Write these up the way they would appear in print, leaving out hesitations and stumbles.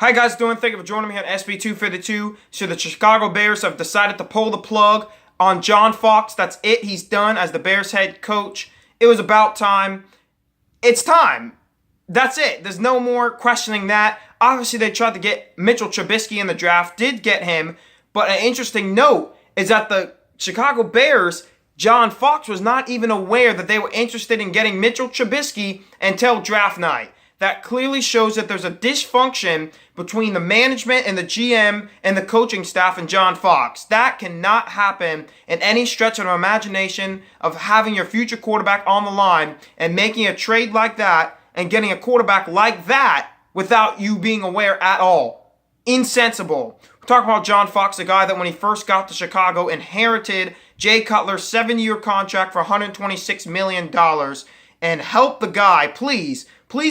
Hi guys, thank you for joining me on SB252. So the Chicago Bears have decided to pull the plug on John Fox. That's it. He's done as the Bears head coach. It was about time. It's time. That's it. There's no more questioning that. Obviously, they tried to get Mitchell Trubisky in the draft, did get him. But an interesting note is that the Chicago Bears, John Fox was not even aware that they were interested in getting Mitchell Trubisky until draft night. That clearly shows that there's a dysfunction between the management and the GM and the coaching staff and John Fox. That cannot happen in any stretch of imagination of having your future quarterback on the line and making a trade like that and getting a quarterback like that without you being aware at all. Insensible. We're talking about John Fox, a guy that when he first got to Chicago inherited Jay Cutler's 7-year contract for $126 million and helped the guy, please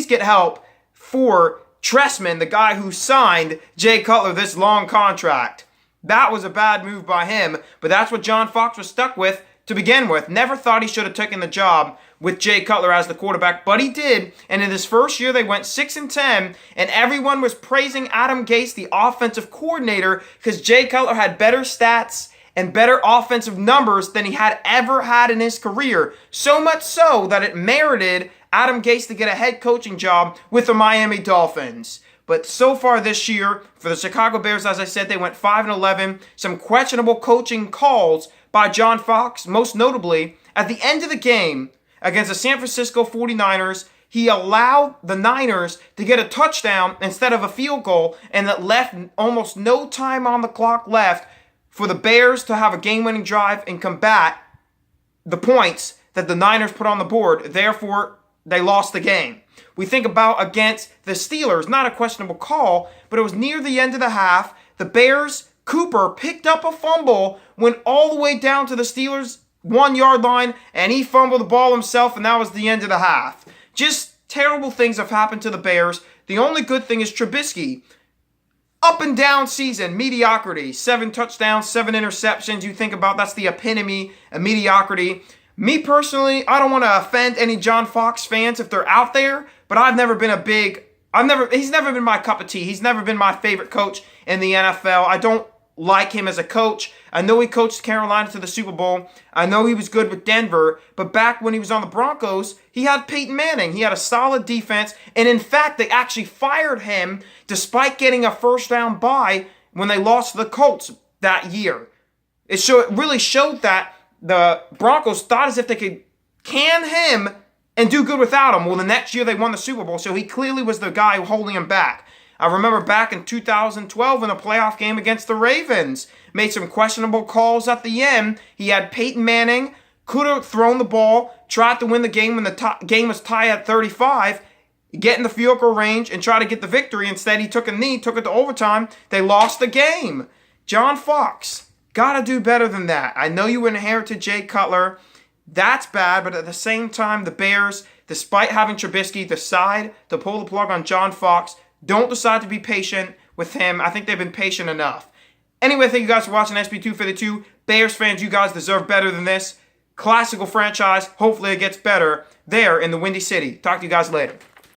get help for Trestman, the guy who signed Jay Cutler this long contract. That was a bad move by him, but that's what John Fox was stuck with to begin with. Never thought he should have taken the job with Jay Cutler as the quarterback, but he did. And in his first year, they went 6-10, and everyone was praising Adam Gase, the offensive coordinator, because Jay Cutler had better stats and better offensive numbers than he had ever had in his career. So much so that it merited Adam Gase to get a head coaching job with the Miami Dolphins. But so far this year, for the Chicago Bears, as I said, they went 5-11. Some questionable coaching calls by John Fox, most notably, at the end of the game against the San Francisco 49ers, he allowed the Niners to get a touchdown instead of a field goal, and that left almost no time on the clock left for the Bears to have a game-winning drive and combat the points that the Niners put on the board. Therefore, they lost the game. We think about against the Steelers, not a questionable call, but it was near the end of the half. The Bears, Cooper picked up a fumble, went all the way down to the Steelers' 1-yard line, and he fumbled the ball himself, and that was the end of the half. Just terrible things have happened to the Bears. The only good thing is Trubisky. Up and down season, mediocrity. 7 touchdowns, 7 interceptions. You think about that's the epitome of mediocrity. Me personally, I don't want to offend any John Fox fans if they're out there, but he's never been my cup of tea. He's never been my favorite coach in the NFL. I don't like him as a coach. I know he coached Carolina to the Super Bowl. I know he was good with Denver, but back when he was on the Broncos, he had Peyton Manning. He had a solid defense, and in fact, they actually fired him despite getting a first-round bye when they lost to the Colts that year. It really showed that the Broncos thought as if they could can him and do good without him. Well, the next year they won the Super Bowl, so he clearly was the guy holding him back. I remember back in 2012 in a playoff game against the Ravens, made some questionable calls at the end. He had Peyton Manning, could have thrown the ball, tried to win the game when the game was tied at 35, get in the field goal range and try to get the victory. Instead, he took a knee, took it to overtime. They lost the game. John Fox, gotta do better than that. I know you inherited Jay Cutler. That's bad, but at the same time, the Bears, despite having Trubisky, decide to pull the plug on John Fox. Don't decide to be patient with him. I think they've been patient enough. Anyway, thank you guys for watching SB252. Bears fans, you guys deserve better than this. Classical franchise. Hopefully it gets better there in the Windy City. Talk to you guys later.